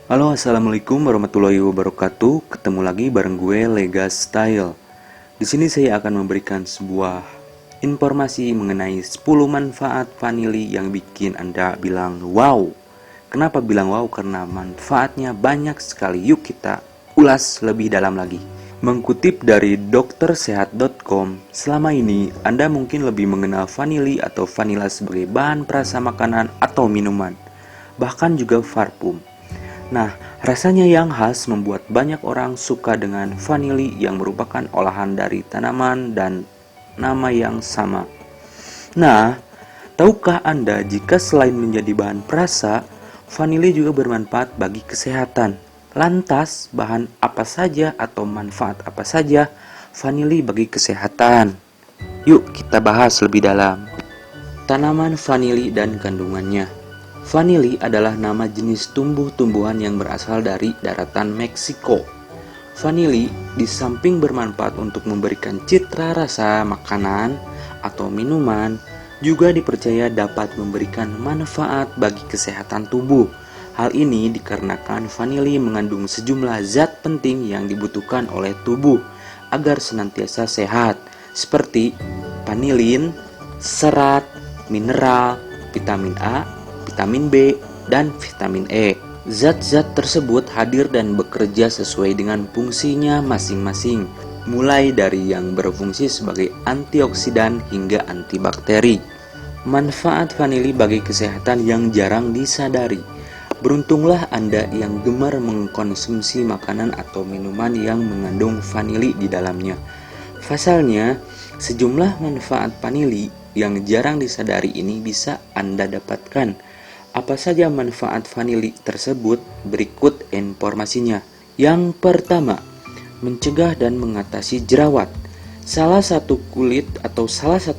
Halo, assalamualaikum warahmatullahi wabarakatuh. Ketemu lagi bareng gue Lega Style. Di sini saya akan memberikan sebuah informasi mengenai 10 manfaat vanili yang bikin Anda bilang wow. Kenapa bilang wow? Karena manfaatnya banyak sekali. Yuk kita ulas lebih dalam lagi. Mengutip dari doktersehat.com, selama ini Anda mungkin lebih mengenal vanili atau vanila sebagai bahan perasa makanan atau minuman, bahkan juga parfum. Nah, rasanya yang khas membuat banyak orang suka dengan vanili yang merupakan olahan dari tanaman dan nama yang sama. Nah, tahukah Anda jika selain menjadi bahan perasa, vanili juga bermanfaat bagi kesehatan? Lantas, bahan apa saja atau manfaat apa saja vanili bagi kesehatan? Yuk kita bahas lebih dalam. Tanaman vanili dan kandungannya. Vanili adalah nama jenis tumbuh-tumbuhan yang berasal dari daratan Meksiko. Vanili di samping bermanfaat untuk memberikan citra rasa makanan atau minuman, juga dipercaya dapat memberikan manfaat bagi kesehatan tubuh. Hal ini dikarenakan vanili mengandung sejumlah zat penting yang dibutuhkan oleh tubuh agar senantiasa sehat, seperti vanilin, serat, mineral, vitamin A, vitamin B, dan vitamin E. Zat-zat tersebut hadir dan bekerja sesuai dengan fungsinya masing-masing, mulai dari yang berfungsi sebagai antioksidan hingga antibakteri. Manfaat vanili bagi kesehatan yang jarang disadari. Beruntunglah Anda yang gemar mengkonsumsi makanan atau minuman yang mengandung vanili di dalamnya. Pasalnya, sejumlah manfaat vanili yang jarang disadari ini bisa Anda dapatkan. Apa saja manfaat vanili tersebut? Berikut informasinya. Yang pertama, mencegah dan mengatasi jerawat. Salah satu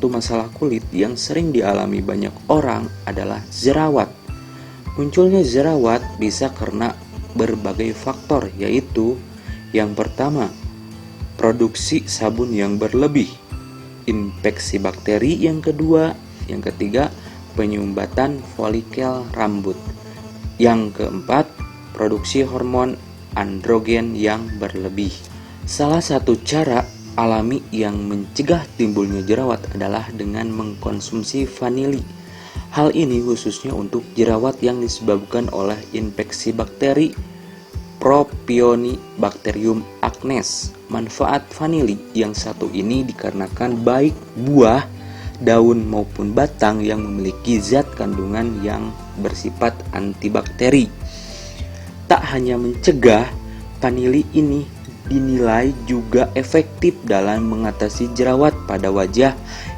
masalah kulit yang sering dialami banyak orang adalah jerawat. Munculnya jerawat bisa karena berbagai faktor, yaitu yang pertama, produksi sabun yang berlebih, infeksi bakteri yang ketiga, penyumbatan folikel rambut. Yang keempat, produksi hormon androgen yang berlebih. Salah satu cara alami yang mencegah timbulnya jerawat adalah dengan mengkonsumsi vanili. Hal ini khususnya untuk jerawat yang disebabkan oleh infeksi bakteri Propionibacterium acnes. Manfaat vanili yang satu ini dikarenakan baik buah, daun maupun batang yang memiliki zat kandungan yang bersifat antibakteri. Tak hanya mencegah, vanili ini dinilai juga efektif dalam mengatasi jerawat pada wajah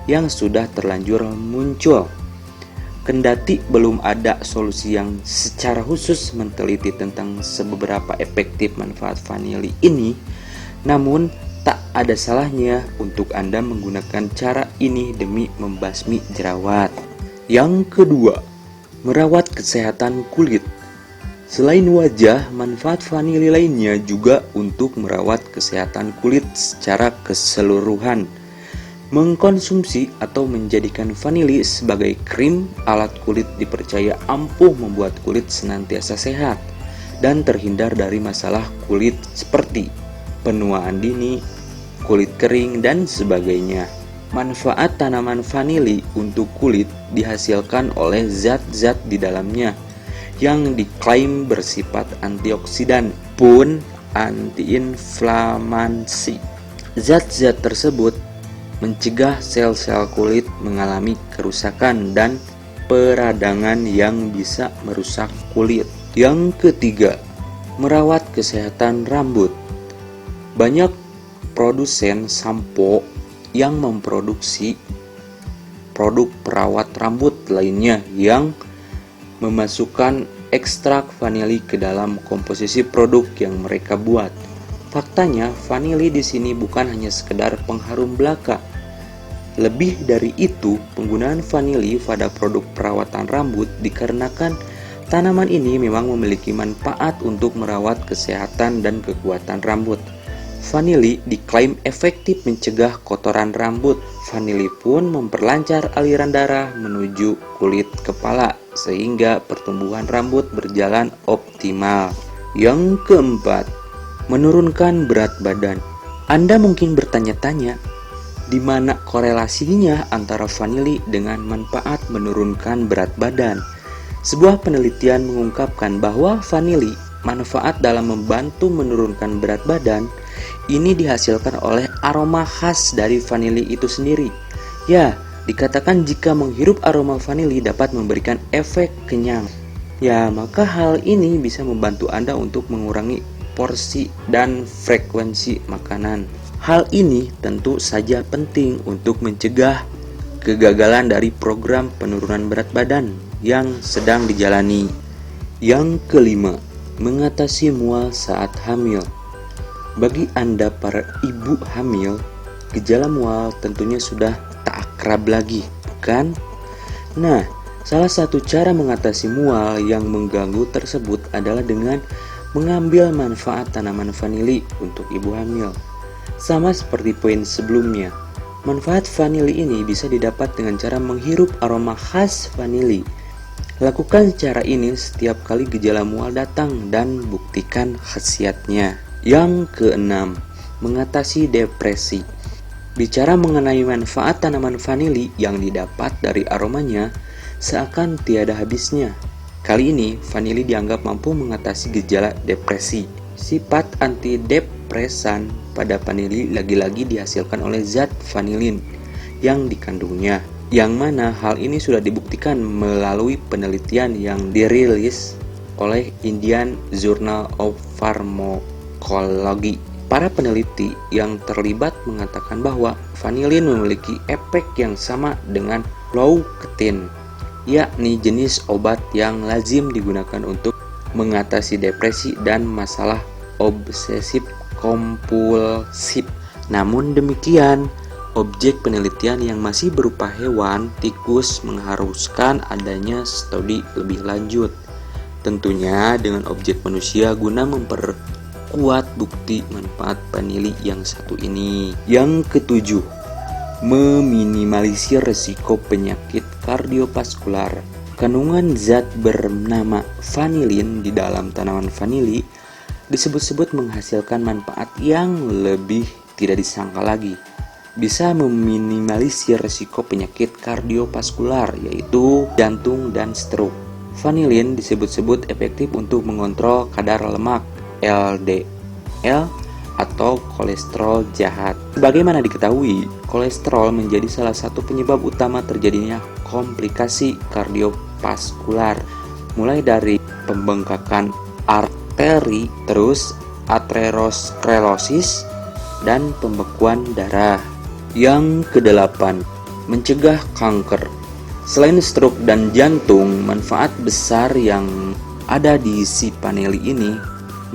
yang sudah terlanjur muncul. Kendati belum ada solusi yang secara khusus meneliti tentang seberapa efektif manfaat vanili ini, namun tak ada salahnya untuk Anda menggunakan cara ini demi membasmi jerawat. Yang kedua, merawat kesehatan kulit. Selain wajah, manfaat vanili lainnya juga untuk merawat kesehatan kulit secara keseluruhan. Mengkonsumsi atau menjadikan vanili sebagai krim alat kulit dipercaya ampuh membuat kulit senantiasa sehat dan terhindar dari masalah kulit seperti penuaan dini, kulit kering, dan sebagainya. Manfaat tanaman vanili untuk kulit dihasilkan oleh zat-zat di dalamnya yang diklaim bersifat antioksidan pun antiinflamasi. Zat-zat tersebut mencegah sel-sel kulit mengalami kerusakan dan peradangan yang bisa merusak kulit. Yang ketiga, merawat kesehatan rambut. Banyak produsen sampo yang memproduksi produk perawat rambut lainnya yang memasukkan ekstrak vanili ke dalam komposisi produk yang mereka buat. Faktanya, vanili di sini bukan hanya sekedar pengharum belaka. Lebih dari itu, penggunaan vanili pada produk perawatan rambut dikarenakan tanaman ini memang memiliki manfaat untuk merawat kesehatan dan kekuatan rambut. Vanili diklaim efektif mencegah kotoran rambut. Vanili pun memperlancar aliran darah menuju kulit kepala sehingga pertumbuhan rambut berjalan optimal. Yang keempat, menurunkan berat badan. Anda mungkin bertanya-tanya, di mana korelasinya antara vanili dengan manfaat menurunkan berat badan? Sebuah penelitian mengungkapkan bahwa vanili manfaat dalam membantu menurunkan berat badan ini dihasilkan oleh aroma khas dari vanili itu sendiri. Ya, dikatakan jika menghirup aroma vanili dapat memberikan efek kenyang. Ya, maka hal ini bisa membantu Anda untuk mengurangi porsi dan frekuensi makanan. Hal ini tentu saja penting untuk mencegah kegagalan dari program penurunan berat badan yang sedang dijalani. Yang kelima, mengatasi mual saat hamil. Bagi Anda para ibu hamil, gejala mual tentunya sudah tak akrab lagi, bukan? Nah, salah satu cara mengatasi mual yang mengganggu tersebut adalah dengan mengambil manfaat tanaman vanili untuk ibu hamil. Sama seperti poin sebelumnya, manfaat vanili ini bisa didapat dengan cara menghirup aroma khas vanili. Lakukan cara ini setiap kali gejala mual datang dan buktikan khasiatnya. Yang keenam, mengatasi depresi. Bicara mengenai manfaat tanaman vanili yang didapat dari aromanya, seakan tiada habisnya. Kali ini, vanili dianggap mampu mengatasi gejala depresi. Sifat antidepresan pada vanili lagi-lagi dihasilkan oleh zat vanilin yang dikandungnya, yang mana hal ini sudah dibuktikan melalui penelitian yang dirilis oleh Indian Journal of Pharmacology. Para peneliti yang terlibat mengatakan bahwa vanilin memiliki efek yang sama dengan Fluoxetine, yakni jenis obat yang lazim digunakan untuk mengatasi depresi dan masalah obsesif kompulsif. Namun demikian, objek penelitian yang masih berupa hewan, tikus, mengharuskan adanya studi lebih lanjut. Tentunya dengan objek manusia guna memperkuat bukti manfaat vanili yang satu ini. Yang ketujuh, meminimalisir risiko penyakit kardiovaskular. Kandungan zat bernama vanilin di dalam tanaman vanili disebut-sebut menghasilkan manfaat yang lebih tidak disangka lagi. Bisa meminimalisir risiko penyakit kardiovaskular, yaitu jantung dan stroke. Vanilin disebut-sebut efektif untuk mengontrol kadar lemak LDL atau kolesterol jahat. Sebagaimana diketahui, kolesterol menjadi salah satu penyebab utama terjadinya komplikasi kardiovaskular, mulai dari pembengkakan arteri, terus aterosklerosis, dan pembekuan darah. Yang kedelapan, mencegah kanker. Selain stroke dan jantung, manfaat besar yang ada di si vanili ini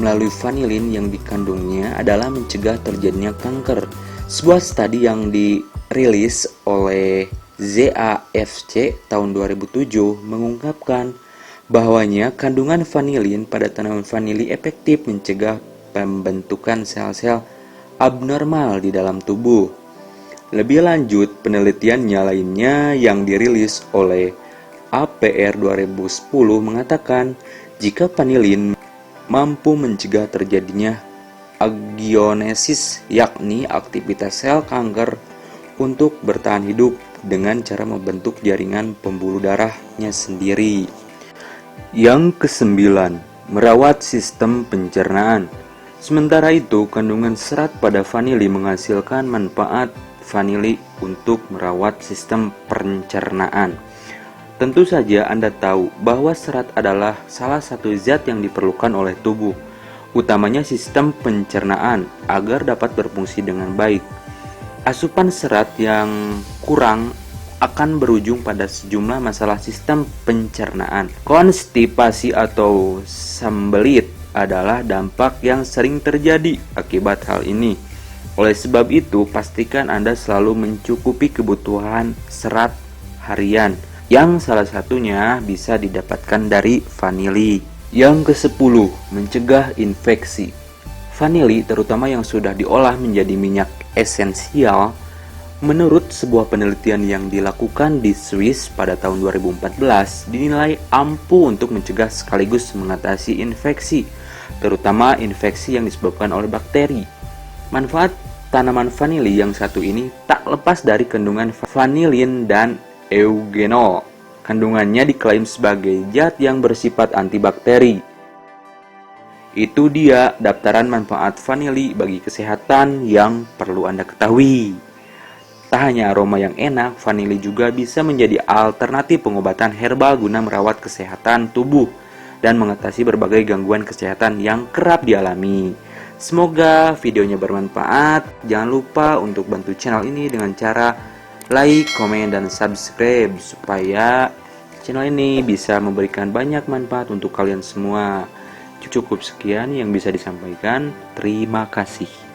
melalui vanilin yang dikandungnya adalah mencegah terjadinya kanker. Sebuah studi yang dirilis oleh ZAFC tahun 2007 mengungkapkan bahwanya kandungan vanilin pada tanaman vanili efektif mencegah pembentukan sel-sel abnormal di dalam tubuh. Lebih lanjut, penelitiannya lainnya yang dirilis oleh APR 2010 mengatakan jika vanilin mampu mencegah terjadinya agionesis, yakni aktivitas sel kanker untuk bertahan hidup dengan cara membentuk jaringan pembuluh darahnya sendiri. Yang kesembilan, merawat sistem pencernaan. Sementara itu, kandungan serat pada vanili menghasilkan manfaat vanili untuk merawat sistem pencernaan. Tentu saja Anda tahu bahwa serat adalah salah satu zat yang diperlukan oleh tubuh, utamanya sistem pencernaan, agar dapat berfungsi dengan baik. Asupan serat yang kurang akan berujung pada sejumlah masalah sistem pencernaan. Konstipasi atau sembelit adalah dampak yang sering terjadi akibat hal ini. Oleh sebab itu, pastikan Anda selalu mencukupi kebutuhan serat harian, yang salah satunya bisa didapatkan dari vanili. Yang ke-10, mencegah infeksi. Vanili, terutama yang sudah diolah menjadi minyak esensial, menurut sebuah penelitian yang dilakukan di Swiss pada tahun 2014, dinilai ampuh untuk mencegah sekaligus mengatasi infeksi. terutama infeksi yang disebabkan oleh bakteri. Manfaat tanaman vanili yang satu ini tak lepas dari kandungan vanilin dan eugenol. Kandungannya diklaim sebagai zat yang bersifat antibakteri. Itu dia daftaran manfaat vanili bagi kesehatan yang perlu Anda ketahui. Tak hanya aroma yang enak, vanili juga bisa menjadi alternatif pengobatan herbal guna merawat kesehatan tubuh dan mengatasi berbagai gangguan kesehatan yang kerap dialami. Semoga videonya bermanfaat. Jangan lupa untuk bantu channel ini dengan cara like, komen, dan subscribe supaya channel ini bisa memberikan banyak manfaat untuk kalian semua. Cukup sekian yang bisa disampaikan. Terima kasih.